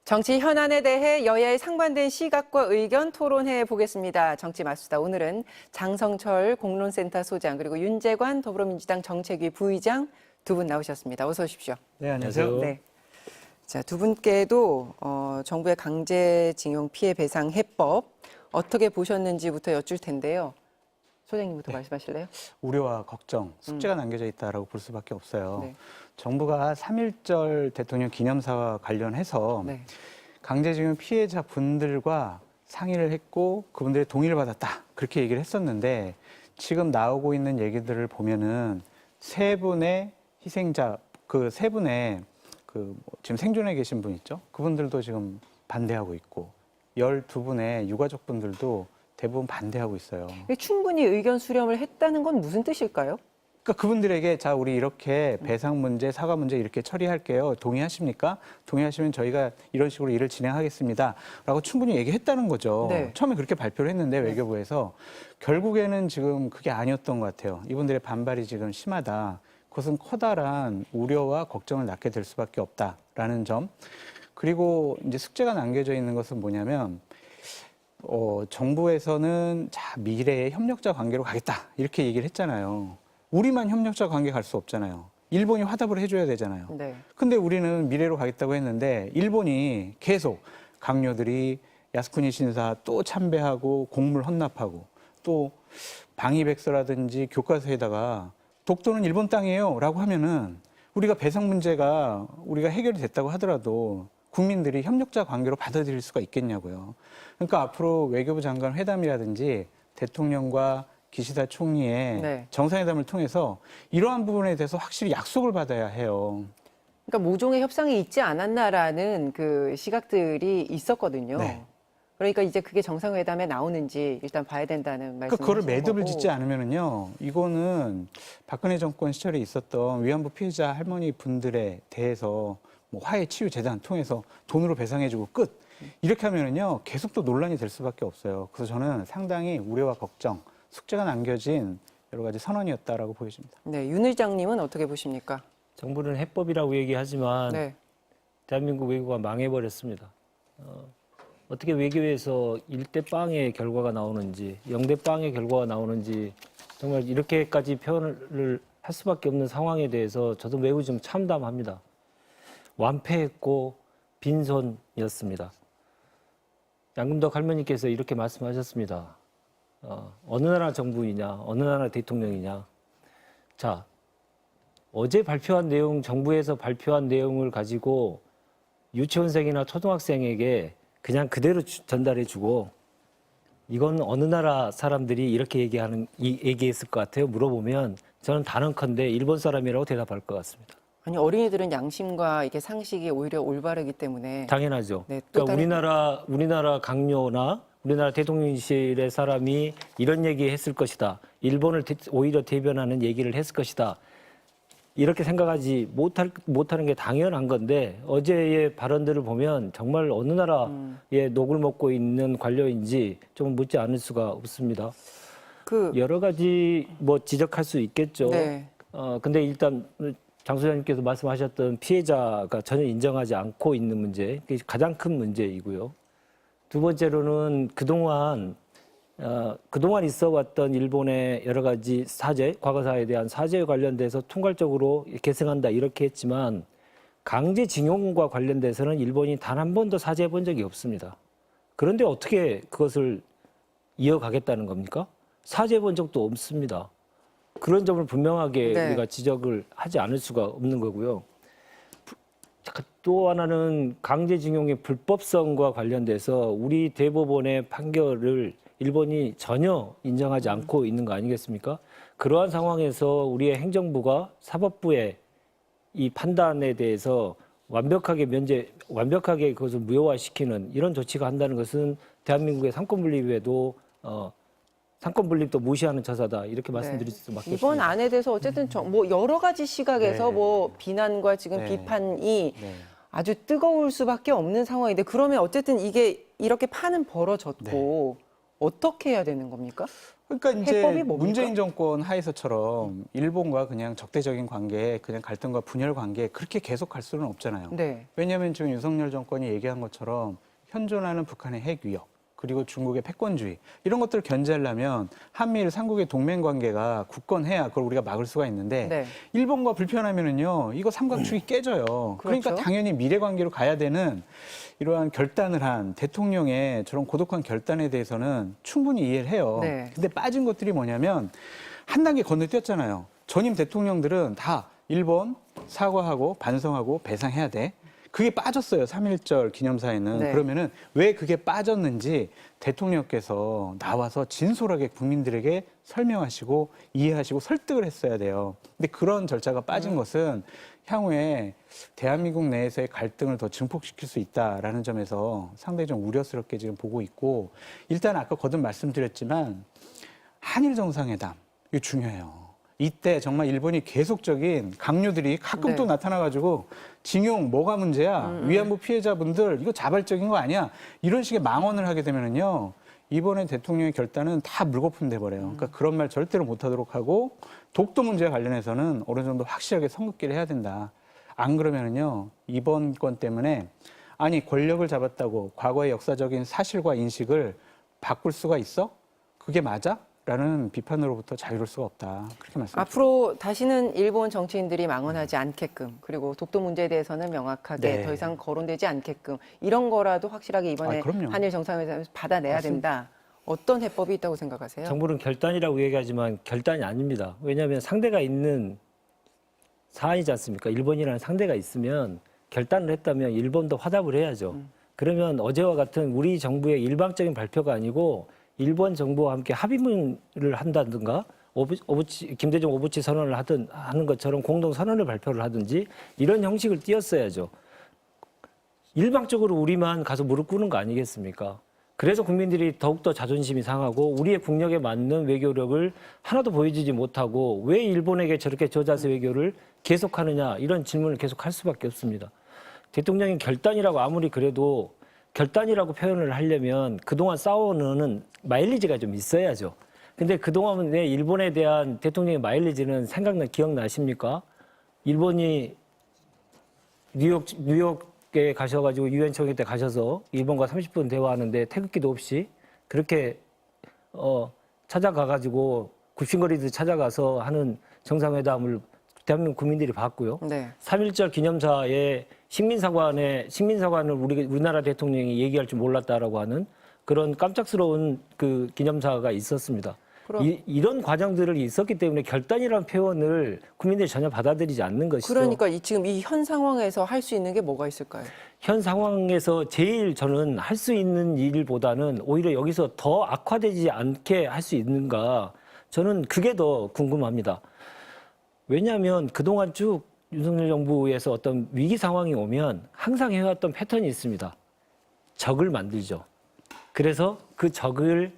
정치 현안에 대해 여야의 상반된 시각과 의견 토론해 보겠습니다. 정치 맞수다. 오늘은 장성철 공론센터 소장 그리고 윤재관 더불어민주당 정책위 부의장 두 분 나오셨습니다. 어서 오십시오. 네, 안녕하세요. 네. 자, 두 분께도 정부의 강제징용 피해 배상 해법 어떻게 보셨는지부터 여쭐 텐데요. 소장님부터 말씀하실래요? 우려와 걱정, 숙제가 남겨져 있다라고 볼 수밖에 없어요. 네. 정부가 3.1절 대통령 기념사와 관련해서 네. 강제징용 피해자 분들과 상의를 했고 그분들의 동의를 받았다. 그렇게 얘기를 했었는데 지금 나오고 있는 얘기들을 보면은 세 분의 희생자, 그 세 분의 지금 생존해 계신 분 있죠? 그분들도 지금 반대하고 있고 12분의 유가족분들도 대부분 반대하고 있어요. 충분히 의견 수렴을 했다는 건 무슨 뜻일까요? 그러니까 그분들에게 자 우리 이렇게 배상 문제, 사과 문제 이렇게 처리할게요. 동의하십니까? 동의하시면 저희가 이런 식으로 일을 진행하겠습니다.라고 충분히 얘기했다는 거죠. 네. 처음에 그렇게 발표를 했는데 외교부에서 결국에는 지금 그게 아니었던 것 같아요. 이분들의 반발이 지금 심하다. 그것은 커다란 우려와 걱정을 낳게 될 수밖에 없다라는 점. 그리고 이제 숙제가 남겨져 있는 것은 뭐냐면 정부에서는 자 미래의 협력자 관계로 가겠다 이렇게 얘기를 했잖아요. 우리만 협력자 관계 갈 수 없잖아요. 일본이 화답을 해줘야 되잖아요. 네. 근데 우리는 미래로 가겠다고 했는데 일본이 계속 강요들이 야스쿠니 신사 또 참배하고 곡물 헌납하고 또 방위백서라든지 교과서에다가 독도는 일본 땅이에요 라고 하면은 우리가 배상 문제가 우리가 해결이 됐다고 하더라도 국민들이 협력자 관계로 받아들일 수가 있겠냐고요. 그러니까 앞으로 외교부 장관 회담이라든지 대통령과 기시다 총리의 네. 정상회담을 통해서 이러한 부분에 대해서 확실히 약속을 받아야 해요. 그러니까 모종의 협상이 있지 않았나라는 그 시각들이 있었거든요. 네. 그러니까 이제 그게 정상회담에 나오는지 일단 봐야 된다는 말씀이신 그거를 매듭을 거고. 짓지 않으면은요, 이거는 박근혜 정권 시절에 있었던 위안부 피해자 할머니 분들에 대해서 뭐 화해 치유 재단 통해서 돈으로 배상해주고 끝 이렇게 하면은요 계속 또 논란이 될 수밖에 없어요. 그래서 저는 상당히 우려와 걱정, 숙제가 남겨진 여러 가지 선언이었다라고 보여집니다. 네, 윤 의장님은 어떻게 보십니까? 정부는 해법이라고 얘기하지만 네. 대한민국 외교가 망해버렸습니다. 어떻게 외교에서 1대 빵의 결과가 나오는지 0대 빵의 결과가 나오는지 정말 이렇게까지 표현을 할 수밖에 없는 상황에 대해서 저도 매우 좀 참담합니다. 완패했고 빈손이었습니다. 양금덕 할머니께서 이렇게 말씀하셨습니다. 어느 나라 정부이냐, 어느 나라 대통령이냐. 자, 어제 발표한 내용, 정부에서 발표한 내용을 가지고 유치원생이나 초등학생에게 그냥 그대로 전달해주고 이건 어느 나라 사람들이 이렇게 얘기했을 것 같아요? 물어보면 저는 단언컨대 일본 사람이라고 대답할 것 같습니다. 아니 어린이들은 양심과 이게 상식이 오히려 올바르기 때문에 당연하죠. 네, 또 그러니까 우리나라 강요나 우리나라 대통령실의 사람이 이런 얘기했을 것이다. 일본을 오히려 대변하는 얘기를 했을 것이다. 이렇게 생각하지 못하는 게 당연한 건데 어제의 발언들을 보면 정말 어느 나라의 녹을 먹고 있는 관료인지 좀 묻지 않을 수가 없습니다. 여러 가지 뭐 지적할 수 있겠죠. 네. 근데 일단 장 소장님께서 말씀하셨던 피해자가 전혀 인정하지 않고 있는 문제, 그게 가장 큰 문제이고요. 두 번째로는 그동안 있어 왔던 일본의 여러 가지 사죄, 과거사에 대한 사죄에 관련돼서 통괄적으로 계승한다 이렇게 했지만 강제징용과 관련돼서는 일본이 단 한 번도 사죄해 본 적이 없습니다. 그런데 어떻게 그것을 이어가겠다는 겁니까? 사죄해 본 적도 없습니다. 그런 점을 분명하게 네. 우리가 지적을 하지 않을 수가 없는 거고요. 또 하나는 강제징용의 불법성과 관련돼서 우리 대법원의 판결을 일본이 전혀 인정하지 않고 있는 거 아니겠습니까? 그러한 상황에서 우리의 행정부가 사법부의 이 판단에 대해서 완벽하게 그것을 무효화시키는 이런 조치가 한다는 것은 대한민국의 상권분립에도 상권분립도 무시하는 처사다 이렇게 말씀드릴 수밖에 없습니다. 이번 안에 대해서 어쨌든 뭐 여러 가지 시각에서 네. 뭐 비난과 지금 네. 비판이 네. 아주 뜨거울 수밖에 없는 상황인데 그러면 어쨌든 이게 이렇게 판은 벌어졌고 어떻게 해야 되는 겁니까? 그러니까 이제 해법이 뭡니까? 문재인 정권 하에서처럼 일본과 그냥 적대적인 관계, 그냥 갈등과 분열 관계 그렇게 계속 갈 수는 없잖아요. 네. 왜냐하면 지금 윤석열 정권이 얘기한 것처럼 현존하는 북한의 핵 위협, 그리고 중국의 패권주의 이런 것들을 견제하려면 한미일 삼국의 동맹 관계가 굳건해야 그걸 우리가 막을 수가 있는데 네. 일본과 불편하면은요 이거 삼각축이 깨져요. 그러니까 그렇죠. 당연히 미래 관계로 가야 되는 이러한 결단을 한 대통령의 저런 고독한 결단에 대해서는 충분히 이해를 해요. 네. 근데 빠진 것들이 뭐냐면 한 단계 건너뛰었잖아요. 전임 대통령들은 다 일본 사과하고 반성하고 배상해야 돼. 그게 빠졌어요. 3.1절 기념사에는. 네. 그러면은 왜 그게 빠졌는지 대통령께서 나와서 진솔하게 국민들에게 설명하시고 이해하시고 설득을 했어야 돼요. 근데 그런 절차가 빠진 것은 향후에 대한민국 내에서의 갈등을 더 증폭시킬 수 있다라는 점에서 상당히 좀 우려스럽게 지금 보고 있고, 일단 아까 거듭 말씀드렸지만 한일 정상회담 이거 중요해요. 이때 정말 일본이 계속적인 강요들이 가끔 네. 또 나타나가지고 징용 뭐가 문제야? 위안부 피해자분들 이거 자발적인 거 아니야? 이런 식의 망언을 하게 되면은요 이번에 대통령의 결단은 다 물거품 돼버려요. 그러니까 그런 말 절대로 못하도록 하고 독도 문제와 관련해서는 어느 정도 확실하게 선긋기를 해야 된다. 안 그러면은요 이번 건 때문에 아니 권력을 잡았다고 과거의 역사적인 사실과 인식을 바꿀 수가 있어? 그게 맞아? 라는 비판으로부터 자유로울 수가 없다. 그렇게 말씀드립니다. 앞으로 다시는 일본 정치인들이 망언하지 않게끔, 그리고 독도 문제에 대해서는 명확하게 네. 더 이상 거론되지 않게끔 이런 거라도 확실하게 이번에 그럼요. 한일 정상회담에서 받아내야 맞습니다. 된다. 어떤 해법이 있다고 생각하세요? 정부는 결단이라고 얘기하지만 결단이 아닙니다. 왜냐하면 상대가 있는 사안이지 않습니까? 일본이라는 상대가 있으면 결단을 했다면 일본도 화답을 해야죠. 그러면 어제와 같은 우리 정부의 일방적인 발표가 아니고 일본 정부와 함께 합의문을 한다든가 김대중 오부치 선언을 하는 것처럼 공동 선언을 발표를 하든지 이런 형식을 띄었어야죠. 일방적으로 우리만 가서 무릎 꿇는 거 아니겠습니까? 그래서 국민들이 더욱더 자존심이 상하고 우리의 국력에 맞는 외교력을 하나도 보여주지 못하고 왜 일본에게 저렇게 저자세 외교를 계속하느냐 이런 질문을 계속할 수밖에 없습니다. 대통령이 결단이라고 아무리 그래도 결단이라고 표현을 하려면 그동안 쌓아오는 마일리지가 좀 있어야죠. 근데 그동안에 일본에 대한 대통령의 마일리지는 기억나십니까? 일본이 뉴욕에 가셔가지고 유엔 총회 때 가셔서 일본과 30분 대화하는데 태극기도 없이 그렇게 찾아가가지고 굽신거리듯 찾아가서 하는 정상회담을 대한민국 국민들이 봤고요. 네. 3.1절 기념사에 식민사관을 우리나라 대통령이 얘기할 줄 몰랐다라고 하는 그런 깜짝스러운 그 기념사가 있었습니다. 이런 과정들이 있었기 때문에 결단이라는 표현을 국민들이 전혀 받아들이지 않는 것이죠. 그러니까 지금 이 현 상황에서 할 수 있는 게 뭐가 있을까요? 현 상황에서 제일 저는 할 수 있는 일보다는 오히려 여기서 더 악화되지 않게 할 수 있는가, 저는 그게 더 궁금합니다. 왜냐하면 그동안 쭉 윤석열 정부에서 어떤 위기 상황이 오면 항상 해왔던 패턴이 있습니다. 적을 만들죠. 그래서 그 적을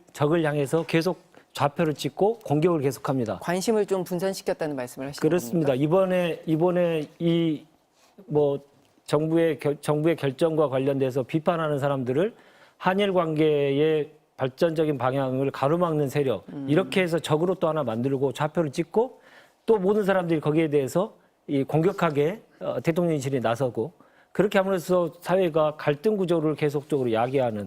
향해서 계속 좌표를 찍고 공격을 계속합니다. 관심을 좀 분산시켰다는 말씀을 하시는 그렇습니다. 겁니까? 이번에 이 정부의 결정과 관련돼서 비판하는 사람들을 한일 관계의 발전적인 방향을 가로막는 세력, 이렇게 해서 적으로 또 하나 만들고 좌표를 찍고 또 모든 사람들이 거기에 대해서 공격하게 대통령실이 나서고, 그렇게 함으로써 사회가 갈등 구조를 계속적으로 야기하는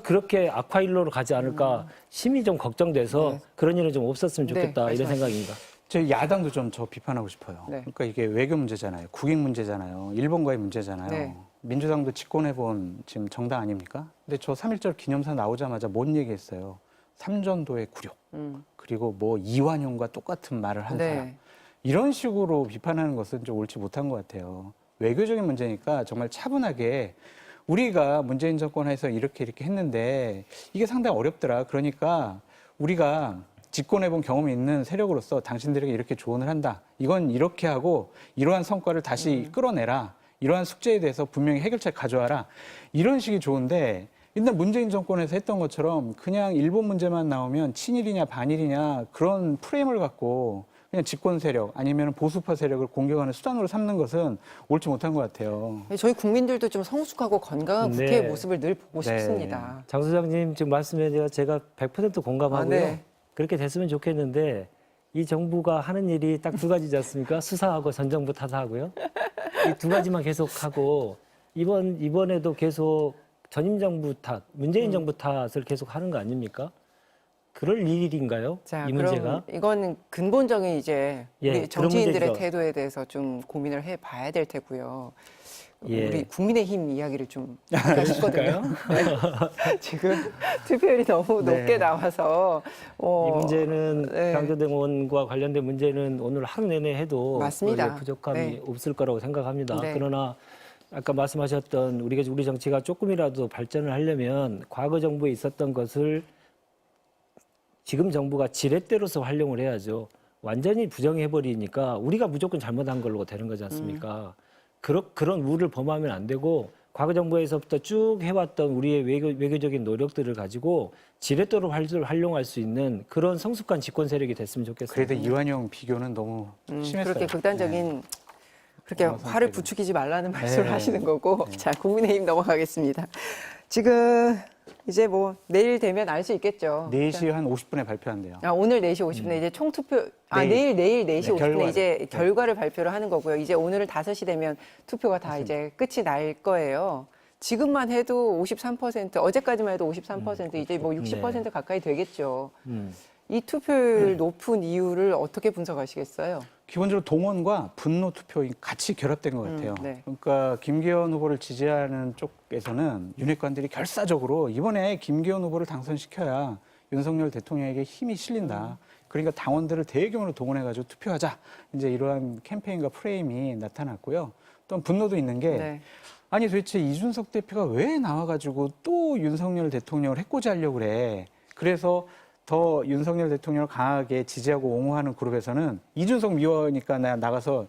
그렇게 악화일로로 가지 않을까 심히 좀 걱정돼서 그런 일은 좀 없었으면 좋겠다, 네, 이런 생각입니다. 저희 야당도 좀 저 비판하고 싶어요. 네. 그러니까 이게 외교 문제잖아요. 국익 문제잖아요. 일본과의 문제잖아요. 네. 민주당도 집권해본 지금 정당 아닙니까? 근데 저 3.1절 기념사 나오자마자 뭔 얘기했어요? 삼전도의 굴욕. 그리고 이완용과 똑같은 말을 한 네. 사람. 이런 식으로 비판하는 것은 좀 옳지 못한 것 같아요. 외교적인 문제니까 정말 차분하게 우리가 문재인 정권에서 이렇게 했는데 이게 상당히 어렵더라. 그러니까 우리가 집권해본 경험이 있는 세력으로서 당신들에게 이렇게 조언을 한다. 이건 이렇게 하고 이러한 성과를 다시 끌어내라. 이러한 숙제에 대해서 분명히 해결책 가져와라. 이런 식이 좋은데 옛날 문재인 정권에서 했던 것처럼 그냥 일본 문제만 나오면 친일이냐 반일이냐 그런 프레임을 갖고 그냥 집권 세력 아니면 보수파 세력을 공격하는 수단으로 삼는 것은 옳지 못한 것 같아요. 저희 국민들도 좀 성숙하고 건강한 네. 국회의 모습을 늘 보고 네. 싶습니다. 장 소장님 지금 말씀에 제가 100% 공감하고요. 네. 그렇게 됐으면 좋겠는데 이 정부가 하는 일이 딱 두 가지지 않습니까? 수사하고 전 정부 탓하고요. 이 두 가지만 계속하고 이번에도 계속 전임 정부 탓, 문재인 정부 탓을 계속 하는 거 아닙니까? 그럴 일인가요? 자, 이 그럼 문제가? 이거는 근본적인 이제 예, 우리 그런 정치인들의 문제죠. 태도에 대해서 좀 고민을 해봐야 될 테고요. 예. 우리 국민의힘 이야기를 좀 할까 싶거든요. 네. 지금 투표율이 너무 네. 높게 나와서 이 문제는 네. 강제동원과 관련된 문제는 오늘 하루 내내 해도 맞습니다. 원래 부족함이 네. 없을 거라고 생각합니다. 네. 그러나 아까 말씀하셨던 우리 정치가 조금이라도 발전을 하려면 과거 정부에 있었던 것을 지금 정부가 지렛대로서 활용을 해야죠. 완전히 부정해버리니까 우리가 무조건 잘못한 걸로 되는 거지 않습니까? 그런 우를 범하면 안 되고 과거 정부에서부터 쭉 해왔던 우리의 외교적인 노력들을 가지고 지렛대로 활용할 수 있는 그런 성숙한 집권 세력이 됐으면 좋겠습니다. 그래도 이완용 비교는 너무 심했어요. 그렇게 극단적인 그렇게 그런 화를 상태로. 부추기지 말라는 말씀을 네. 하시는 거고 자 국민의힘 넘어가겠습니다. 지금 이제 뭐 내일 되면 알 수 있겠죠. 4시 한 50분에 발표한대요. 아, 오늘 4시 50분에 이제 총투표, 내일. 내일 4시 네, 50분에 결과를. 이제 결과를 발표를 하는 거고요. 이제 오늘은 5시 되면 투표가 다 이제 끝이 날 거예요. 지금만 해도 53%, 어제까지만 해도 53%, 이제 뭐 60% 가까이 되겠죠. 이 투표율 높은 이유를 어떻게 분석하시겠어요? 기본적으로 동원과 분노 투표가 같이 결합된 것 같아요. 네. 그러니까 김기현 후보를 지지하는 쪽에서는 윤핵관들이 결사적으로 이번에 김기현 후보를 당선시켜야 윤석열 대통령에게 힘이 실린다. 그러니까 당원들을 대규모로 동원해가지고 투표하자. 이제 이러한 캠페인과 프레임이 나타났고요. 또 분노도 있는 게 네. 아니 도대체 이준석 대표가 왜 나와가지고 또 윤석열 대통령을 해코지 하려고 그래. 그래서 더 윤석열 대통령을 강하게 지지하고 옹호하는 그룹에서는 이준석 미워하니까 나 나가서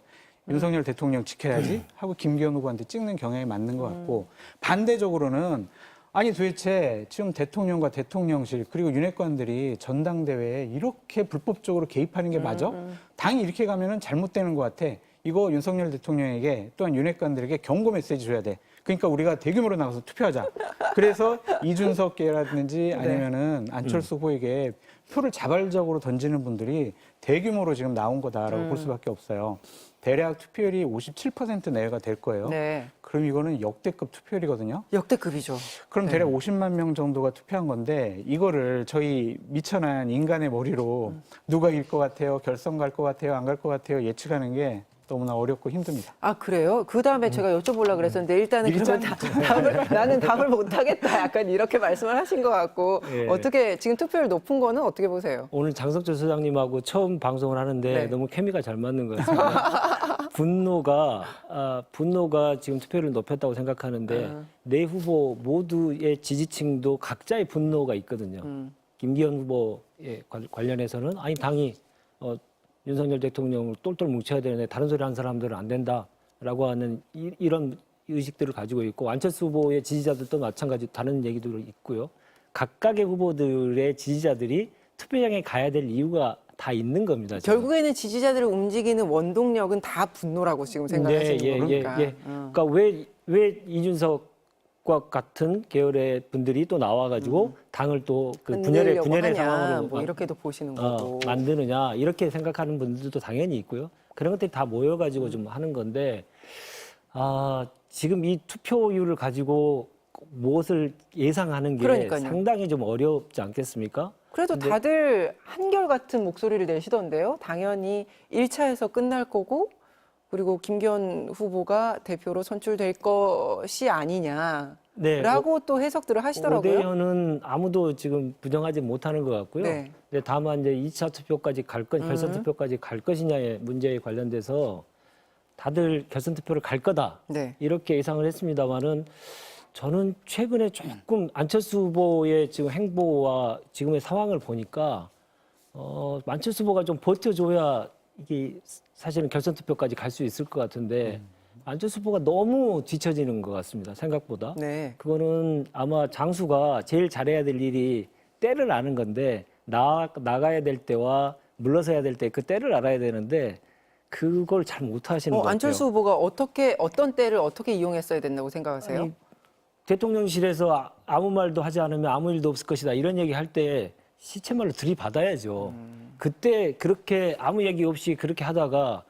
윤석열 대통령 지켜야지 하고 김기현 후보한테 찍는 경향이 맞는 것 같고 반대적으로는 아니 도대체 지금 대통령과 대통령실 그리고 윤핵관들이 전당대회에 이렇게 불법적으로 개입하는 게 맞아? 당이 이렇게 가면은 잘못되는 것 같아. 이거 윤석열 대통령에게 또한 윤핵관들에게 경고 메시지 줘야 돼. 그러니까 우리가 대규모로 나가서 투표하자. 그래서 이준석계라든지 아니면은 안철수 후보에게 표를 자발적으로 던지는 분들이 대규모로 지금 나온 거다라고 볼 수밖에 없어요. 대략 투표율이 57% 내외가 될 거예요. 네. 그럼 이거는 역대급 투표율이거든요. 역대급이죠. 그럼 대략 50만 명 정도가 투표한 건데 이거를 저희 미천한 인간의 머리로 누가 이길 것 같아요, 결선 갈 것 같아요, 안 갈 것 같아요 예측하는 게 너무나 어렵고 힘듭니다. 아 그래요? 그 다음에 제가 여쭤보려고 그랬었는데 일단은 미리 그러면 나는 답을 못하겠다. 약간 이렇게 말씀을 하신 것 같고 예. 어떻게 지금 투표율 높은 거는 어떻게 보세요? 오늘 장석철 소장님하고 처음 방송을 하는데 네. 너무 케미가 잘 맞는 것 같습니다. 분노가 지금 투표율을 높였다고 생각하는데 네 후보 모두의 지지층도 각자의 분노가 있거든요. 김기현 후보에 관련해서는 아니 당이 윤석열 대통령을 똘똘 뭉쳐야 되는데 다른 소리 하는 사람들은 안 된다라고 하는 이런 의식들을 가지고 있고 안철수 후보의 지지자들도 마찬가지 다른 얘기도 있고요. 각각의 후보들의 지지자들이 투표장에 가야 될 이유가 다 있는 겁니다. 지금. 결국에는 지지자들을 움직이는 원동력은 다 분노라고 지금 생각하시는 겁니까? 그러니까 왜 이준석과 같은 계열의 분들이 또 나와가지고 당을 또 그 분열의 하냐, 상황으로 뭐 이렇게도 보시는 거고. 만드느냐 이렇게 생각하는 분들도 당연히 있고요. 그런 것들이 다 모여가지고 좀 하는 건데 지금 이 투표율을 가지고 무엇을 예상하는 게 그러니까요. 상당히 좀 어렵지 않겠습니까? 그래도 다들 한결같은 목소리를 내시던데요. 당연히 1차에서 끝날 거고 그리고 김기현 후보가 대표로 선출될 것이 아니냐라고 네, 또 해석들을 하시더라고요. 오대현은 아무도 지금 부정하지 못하는 것 같고요. 네. 근데 다만 이제 2차 투표까지 결선 투표까지 갈 것이냐의 문제에 관련돼서 다들 결선 투표를 갈 거다. 네. 이렇게 예상을 했습니다만은 저는 최근에 조금 안철수 후보의 지금 행보와 지금의 상황을 보니까 안철수 후보가 좀 버텨줘야 이게 사실은 결선 투표까지 갈 수 있을 것 같은데 안철수 후보가 너무 뒤처지는 것 같습니다. 생각보다. 네. 그거는 아마 장수가 제일 잘해야 될 일이 때를 아는 건데 나가야 될 때와 물러서야 될 때 그 때를 알아야 되는데 그걸 잘 못하시는 것 같아요. 안철수 후보가 어떤 때를 어떻게 이용했어야 된다고 생각하세요? 아니, 대통령실에서 아무 말도 하지 않으면 아무 일도 없을 것이다 이런 얘기 할 때 시체말로 들이받아야죠. 그때 그렇게 아무 얘기 없이 그렇게 하다가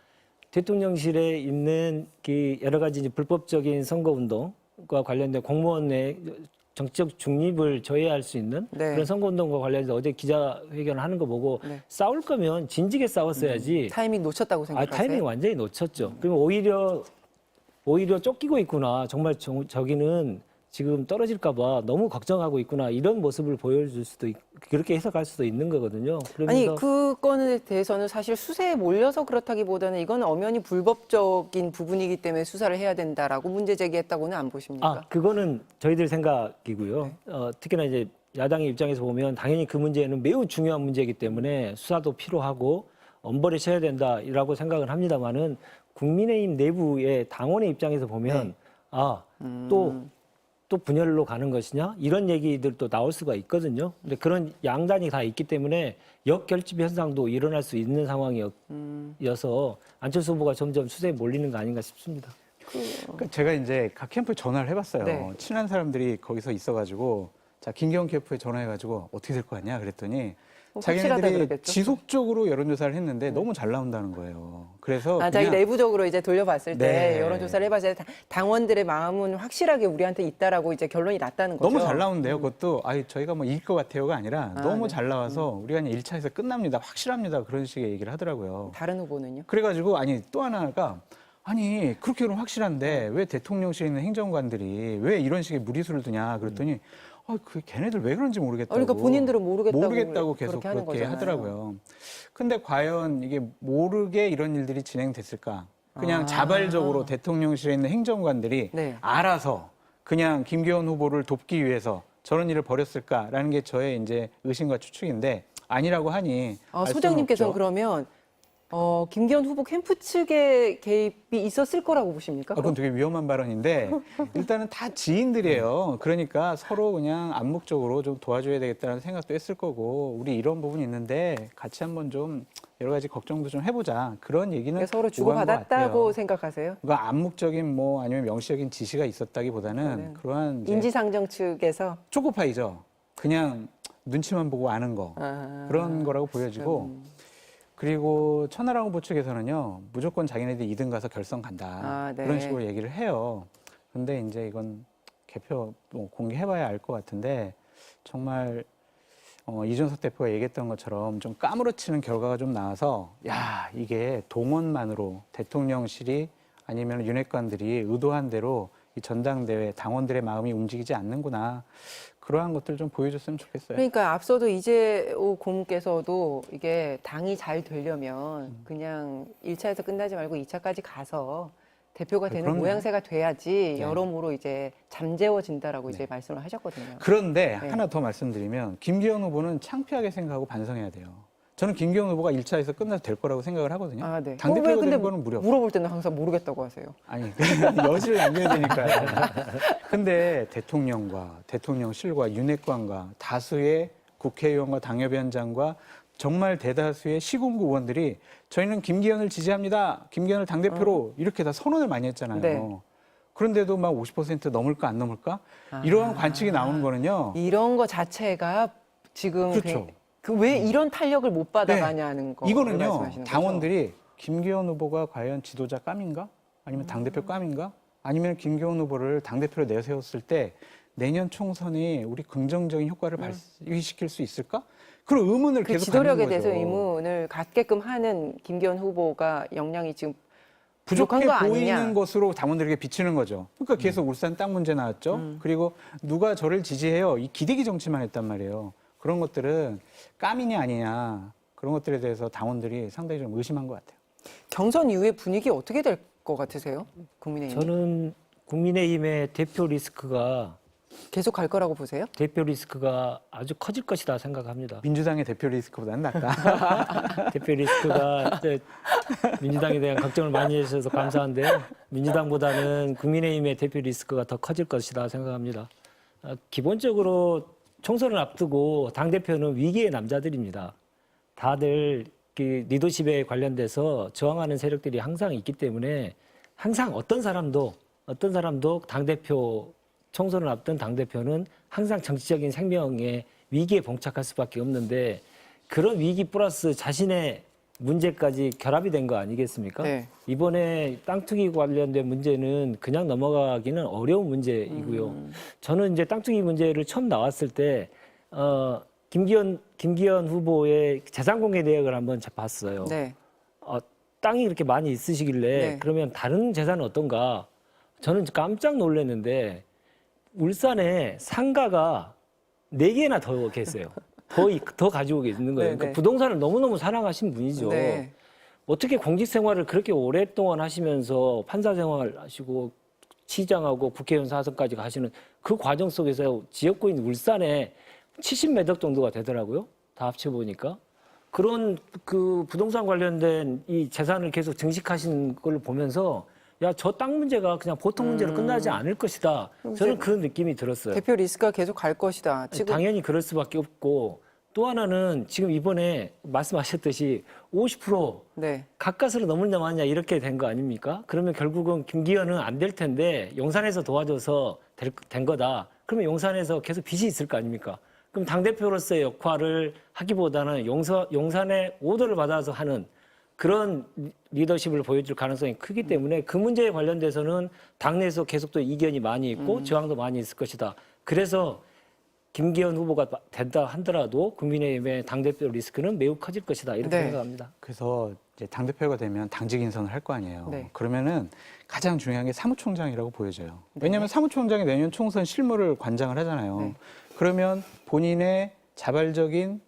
대통령실에 있는 그 여러 가지 이제 불법적인 선거운동과 관련된 공무원의 정치적 중립을 저해할 수 있는 네. 그런 선거운동과 관련해서 어제 기자회견을 하는 거 보고 네. 싸울 거면 진지하게 싸웠어야지. 타이밍 놓쳤다고 생각하세요? 타이밍 완전히 놓쳤죠. 그리고 오히려 쫓기고 있구나. 정말 저기는 지금 떨어질까봐 너무 걱정하고 있구나. 이런 모습을 보여줄 수도 그렇게 해석할 수도 있는 거거든요. 아니 그러면서 그 건에 대해서는 사실 수세에 몰려서 그렇다기보다는 이건 엄연히 불법적인 부분이기 때문에 수사를 해야 된다라고 문제 제기했다고는 안 보십니까? 그거는 저희들 생각이고요. 네. 특히나 이제 야당의 입장에서 보면 당연히 그 문제는 매우 중요한 문제이기 때문에 수사도 필요하고 엄벌에 쳐야 된다라고 생각을 합니다만은 국민의힘 내부의 당원의 입장에서 보면 또 분열로 가는 것이냐 이런 얘기들도 나올 수가 있거든요. 근데 그런 양단이 다 있기 때문에 역결집 현상도 일어날 수 있는 상황이어서 안철수 후보가 점점 수세에 몰리는 거 아닌가 싶습니다. 그러니까 제가 이제 각 캠프에 전화를 해봤어요. 네. 친한 사람들이 거기서 있어가지고 자 김기현 캠프에 전화해가지고 어떻게 될 거 아니야 그랬더니 확실하다 자기네들이 그러겠죠. 지속적으로 여론조사를 했는데 너무 잘 나온다는 거예요. 그래서 자기 그냥 내부적으로 이제 돌려봤을 때 네. 여론조사를 해봤을 때 당원들의 마음은 확실하게 우리한테 있다라고 이제 결론이 났다는 거죠. 너무 잘 나온대요. 그것도 저희가 뭐 이길 것 같아요가 아니라 너무 네. 잘 나와서 우리가 그냥 1차에서 끝납니다. 확실합니다. 그런 식의 얘기를 하더라고요. 다른 후보는요? 그래가지고 또 하나가 그렇게 그럼 확실한데 왜 대통령실에 있는 행정관들이 왜 이런 식의 무리수를 두냐 그랬더니 걔네들 왜 그런지 모르겠다고. 그러니까 본인들은 모르겠다고 계속 그렇게 하는 그렇게 거잖아요. 하더라고요. 근데 과연 이게 모르게 이런 일들이 진행됐을까? 그냥 자발적으로 대통령실에 있는 행정관들이 네. 알아서 그냥 김기현 후보를 돕기 위해서 저런 일을 벌였을까라는 게 저의 이제 의심과 추측인데 아니라고 하니 알 수는 소장님께서는 없죠. 그러면 김기현 후보 캠프 측의 개입이 있었을 거라고 보십니까? 그건 되게 위험한 발언인데 일단은 다 지인들이에요. 그러니까 서로 그냥 암묵적으로 좀 도와줘야 되겠다는 생각도 했을 거고 우리 이런 부분이 있는데 같이 한번 좀 여러 가지 걱정도 좀 해보자. 그런 얘기는 그러니까 서로 오간 것 주고받았다고 같아요. 생각하세요? 그러니까 암묵적인 아니면 명시적인 지시가 있었다기보다는 그러한 이제 인지상정 측에서 초코파이죠. 그냥 눈치만 보고 아는 거 그런 거라고 보여지고 그리고 천하람 후보 측에서는요 무조건 자기네들이 2등 가서 결선 간다 네. 그런 식으로 얘기를 해요. 그런데 이제 이건 개표 공개해봐야 알 것 같은데 정말 이준석 대표가 얘기했던 것처럼 좀 까무러치는 결과가 좀 나와서 이게 동원만으로 대통령실이 아니면 윤핵관들이 의도한 대로 이 전당대회 당원들의 마음이 움직이지 않는구나. 그러한 것들 좀 보여줬으면 좋겠어요. 그러니까 앞서도 이재호 고문께서도 이게 당이 잘 되려면 그냥 1차에서 끝나지 말고 2차까지 가서 대표가 되는 그럼요. 모양새가 돼야지 네. 여러모로 이제 잠재워진다라고 이제 말씀을 하셨거든요. 그런데 네. 하나 더 말씀드리면 김기현 후보는 창피하게 생각하고 반성해야 돼요. 저는 김기현 후보가 1차에서 끝나도 될 거라고 생각을 하거든요. 네. 당대표가 왜 근데 되는 거는 무려. 물어볼 때는 항상 모르겠다고 하세요. 아니, 여지를 남겨야 되니까요. 근데 대통령과 대통령실과 윤핵관과 다수의 국회의원과 당협위원장과 정말 대다수의 시군구 의원들이 저희는 김기현을 지지합니다. 김기현을 당대표로 이렇게 다 선언을 많이 했잖아요. 네. 그런데도 막 50% 넘을까 안 넘을까? 이러한 관측이 나오는 거는요. 이런 거 자체가 지금 그렇죠. 왜 이런 탄력을 못 받아가냐는 거 이거는요. 말씀하시는 거죠? 당원들이 김기현 후보가 과연 지도자 깜인가? 아니면 당대표 깜인가? 아니면 김기현 후보를 당대표로 내세웠을 때 내년 총선이 우리 긍정적인 효과를 발휘시킬 수 있을까? 그런 의문을 그 계속 지도력에 갖는 거죠. 대해서 의문을 갖게끔 하는 김기현 후보가 역량이 지금 부족해 부족한 거 보이는 아니냐? 것으로 당원들에게 비치는 거죠. 그러니까 계속 울산 땅 문제 나왔죠. 그리고 누가 저를 지지해요. 이 기대기 정치만 했단 말이에요. 그런 것들은 깜이냐 아니냐 그런 것들에 대해서 당원들이 상당히 좀 의심한 것 같아요. 경선 이후에 분위기 어떻게 될 것 같으세요? 국민의힘 저는 국민의힘의 대표 리스크가 계속 갈 거라고 보세요? 아주 커질 것이다 생각합니다. 민주당의 대표 리스크보다는 낫다. 대표 리스크가 이제 민주당에 대한 걱정을 많이 해주셔서 감사한데요. 민주당보다는 국민의힘의 대표 리스크가 더 커질 것이다 생각합니다. 기본적으로 총선을 앞두고 당대표는 위기의 남자들입니다. 다들 그 리더십에 관련돼서 저항하는 세력들이 항상 있기 때문에 항상 어떤 사람도 당대표 총선을 앞둔 당대표는 항상 정치적인 생명에 위기에 봉착할 수밖에 없는데 그런 위기 플러스 자신의 문제까지 결합이 된 거 아니겠습니까? 네. 이번에 땅 투기 관련된 문제는 그냥 넘어가기는 어려운 문제이고요. 저는 이제 땅 투기 문제를 처음 나왔을 때 김기현 후보의 재산 공개 내역을 한번 봤어요. 네. 땅이 이렇게 많이 있으시길래 네. 그러면 다른 재산은 어떤가? 저는 깜짝 놀랐는데 울산에 상가가 4개나 더 계세요. 더 가지고 계시는 거예요. 네, 그러니까 네. 부동산을 너무너무 사랑하신 분이죠. 네. 어떻게 공직 생활을 그렇게 오랫동안 하시면서 판사 생활 하시고 시장하고 국회의원 사선까지 가시는 그 과정 속에서 지역구인 울산에 70몇 억 정도가 되더라고요. 다 합쳐보니까. 그런 그 부동산 관련된 이 재산을 계속 증식하신 걸 보면서 야, 저 땅 문제가 그냥 보통 문제로 끝나지 않을 것이다. 저는 그런 느낌이 들었어요. 대표 리스크가 계속 갈 것이다. 지금 당연히 그럴 수밖에 없고 또 하나는 지금 이번에 말씀하셨듯이 50% 네. 가까스로 넘었냐 마냐 이렇게 된 거 아닙니까? 그러면 결국은 김기현은 안 될 텐데 용산에서 도와줘서 된 거다. 그러면 용산에서 계속 빚이 있을 거 아닙니까? 그럼 당대표로서의 역할을 하기보다는 용산의 오더를 받아서 하는 그런 리더십을 보여줄 가능성이 크기 때문에 그 문제에 관련돼서는 당내에서 계속 또 이견이 많이 있고 저항도 많이 있을 것이다. 그래서 김기현 후보가 된다 하더라도 국민의힘의 당대표 리스크는 매우 커질 것이다. 이렇게 네. 생각합니다. 그래서 이제 당대표가 되면 당직 인선을 할 거 아니에요. 네. 그러면은 가장 중요한 게 사무총장이라고 보여져요. 왜냐하면 사무총장이 내년 총선 실무를 관장을 하잖아요. 네. 그러면 본인의 자발적인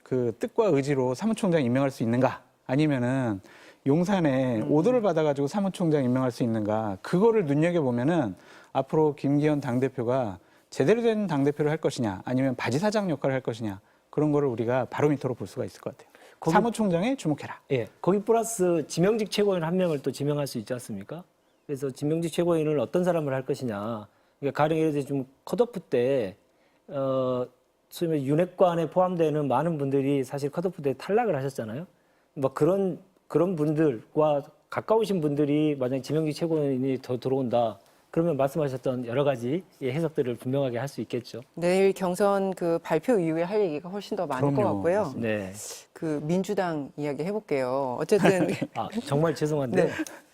그 뜻과 의지로 사무총장 임명할 수 있는가? 아니면은 용산에 오더를 받아가지고 사무총장 임명할 수 있는가? 그거를 눈여겨보면은 앞으로 김기현 당대표가 제대로 된 당대표를 할 것이냐, 아니면 바지사장 역할을 할 것이냐, 그런 거를 우리가 바로미터로 볼 수가 있을 것 같아요. 사무총장에 주목해라. 예, 거기 플러스 지명직 최고위원 한 명을 또 지명할 수 있지 않습니까? 그래서 지명직 최고위원을 어떤 사람을 할 것이냐. 그러니까 가령 예를 들어 좀 컷오프 때 소위 말해 윤핵관에 포함되는 많은 분들이 사실 컷오프 때 탈락을 하셨잖아요. 뭐 그런 분들과 가까우신 분들이 만약 지명직 최고위원이 더 들어온다. 그러면 말씀하셨던 여러 가지 해석들을 분명하게 할 수 있겠죠. 내일 경선 그 발표 이후에 할 얘기가 훨씬 더 많을 것 그럼요. 같고요. 네. 그 민주당 이야기 해볼게요. 어쨌든 정말 죄송한데 네.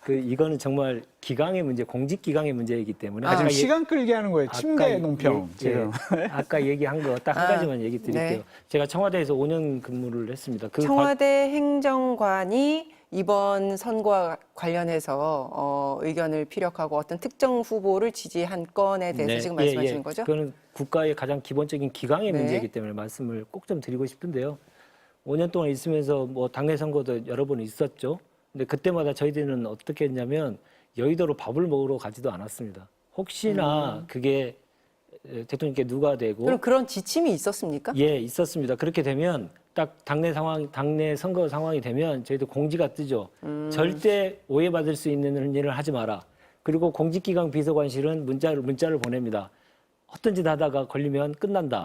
이거는 정말 기강의 문제, 공직 기강의 문제이기 때문에 지금 아까 시간 끌게 하는 거예요. 침대 아까 논평 지금. 아까 얘기한 거 딱 한 가지만 얘기 드릴게요. 네. 제가 청와대에서 5년 근무를 했습니다. 청와대 행정관이 이번 선거와 관련해서 의견을 피력하고 어떤 특정 후보를 지지한 건에 대해서 지금 말씀하시는 거죠? 그거는 국가의 가장 기본적인 기강의 네. 문제이기 때문에 말씀을 꼭 좀 드리고 싶은데요. 5년 동안 있으면서 뭐 당내 선거도 여러 번 있었죠. 근데 그때마다 저희들은 어떻게 했냐면 여의도로 밥을 먹으러 가지도 않았습니다. 혹시나 그게 대통령께 누가 되고 그럼 그런 지침이 있었습니까? 예, 있었습니다. 그렇게 되면 딱 당내 선거 상황이 되면 저희도 공지가 뜨죠. 절대 오해받을 수 있는 일을 하지 마라. 그리고 공직기강 비서관실은 문자를 보냅니다. 어떤 짓 하다가 걸리면 끝난다.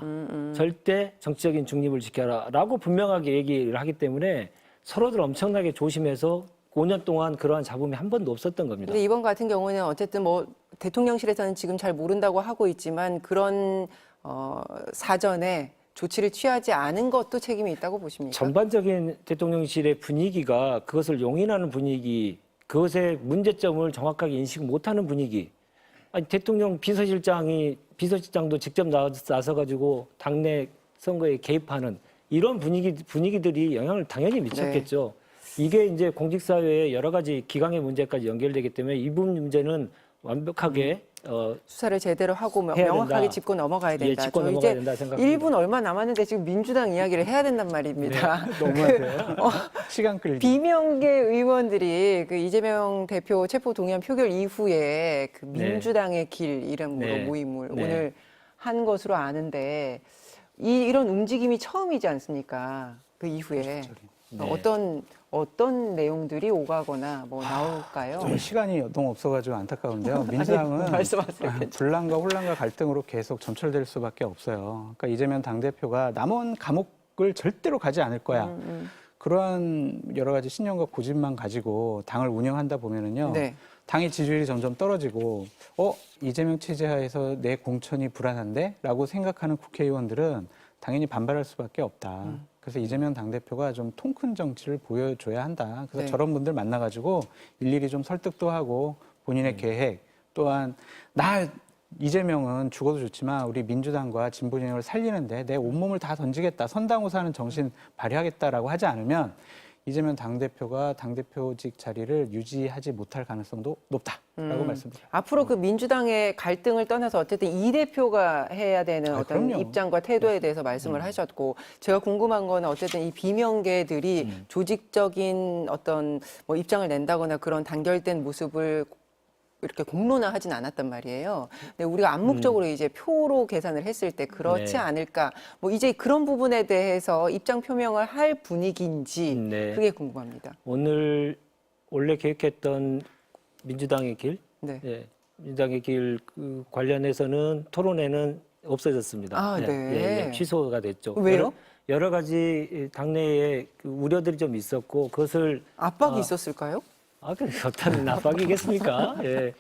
절대 정치적인 중립을 지켜라라고 분명하게 얘기를 하기 때문에 서로들 엄청나게 조심해서 5년 동안 그러한 잡음이 한 번도 없었던 겁니다. 근데 이번 같은 경우는 어쨌든 뭐 대통령실에서는 지금 잘 모른다고 하고 있지만 그런 사전에 조치를 취하지 않은 것도 책임이 있다고 보십니까? 전반적인 대통령실의 분위기가 그것을 용인하는 분위기, 그것의 문제점을 정확하게 인식 못하는 분위기. 아니, 대통령 비서실장도 직접 나서 가지고 당내 선거에 개입하는 이런 분위기들이 영향을 당연히 미쳤겠죠. 이게 이제 공직사회의 여러 가지 기강의 문제까지 연결되기 때문에 이 부분 문제는 완벽하게 수사를 제대로 하고 해야 명확하게 된다. 짚고 넘어가야 된다. 예, 짚고 저 넘어가야 이제 된다 생각합니다. 1분 얼마 남았는데 지금 민주당 이야기를 해야 된단 말입니다. 너무하세요. 시간 끌기. 비명계 의원들이 그 이재명 대표 체포 동의안 표결 이후에 그 네. 민주당의 길 이름으로 네. 모임을 네. 오늘 한 것으로 아는데 이런 움직임이 처음이지 않습니까? 그 이후에 네. 어떤 내용들이 오가거나 뭐 나올까요? 좀 시간이 너무 없어가지고 안타까운데요. 민주당은 말씀하세요. 분란과 혼란과 갈등으로 계속 점철될 수밖에 없어요. 그러니까 이재명 당대표가 남원 감옥을 절대로 가지 않을 거야. 그러한 여러 가지 신념과 고집만 가지고 당을 운영한다 보면은요. 네. 당의 지지율이 점점 떨어지고 이재명 체제하에서 내 공천이 불안한데? 라고 생각하는 국회의원들은 당연히 반발할 수밖에 없다. 그래서 이재명 당대표가 좀 통 큰 정치를 보여줘야 한다. 그래서 네. 저런 분들 만나가지고 일일이 좀 설득도 하고 본인의 계획 또한 이재명은 죽어도 좋지만 우리 민주당과 진보 진영을 살리는데 내 온몸을 다 던지겠다. 선당후사하는 정신 발휘하겠다라고 하지 않으면 이재명 당대표가 당대표직 자리를 유지하지 못할 가능성도 높다라고 말씀드립니다. 앞으로 그 민주당의 갈등을 떠나서 어쨌든 이 대표가 해야 되는 어떤 그럼요. 입장과 태도에 대해서 말씀을 하셨고 제가 궁금한 거는 어쨌든 이 비명계들이 조직적인 어떤 뭐 입장을 낸다거나 그런 단결된 모습을 이렇게 공론화하진 않았단 말이에요. 근데 우리가 암묵적으로 이제 표로 계산을 했을 때 그렇지 네. 않을까. 뭐 이제 그런 부분에 대해서 입장 표명을 할 분위기인지 네. 그게 궁금합니다. 오늘 원래 계획했던 민주당의 길, 네. 예, 민주당의 길 관련해서는 토론회는 없어졌습니다. 아, 예, 네. 예, 취소가 됐죠. 왜요? 여러 가지 당내에 그 우려들이 좀 있었고 그것을 압박이 있었을까요? 그래 어떤 압박이겠습니까? 예.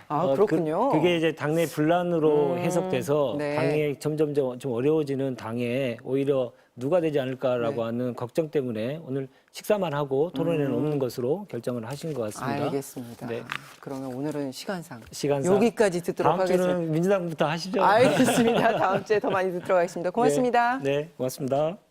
아, 그렇군요. 그게 이제 당내 분란으로 해석돼서 네. 당에 점점 좀 어려워지는 당에 오히려 누가 되지 않을까라고 네. 하는 걱정 때문에 오늘 식사만 하고 토론회는 없는 것으로 결정을 하신 것 같습니다. 알겠습니다. 네. 그러면 오늘은 시간상 여기까지 듣도록 다음 하겠습니다. 주는 민주당부터 하시죠. 알겠습니다. 다음 주에 더 많이 듣도록 하겠습니다. 고맙습니다. 네, 고맙습니다.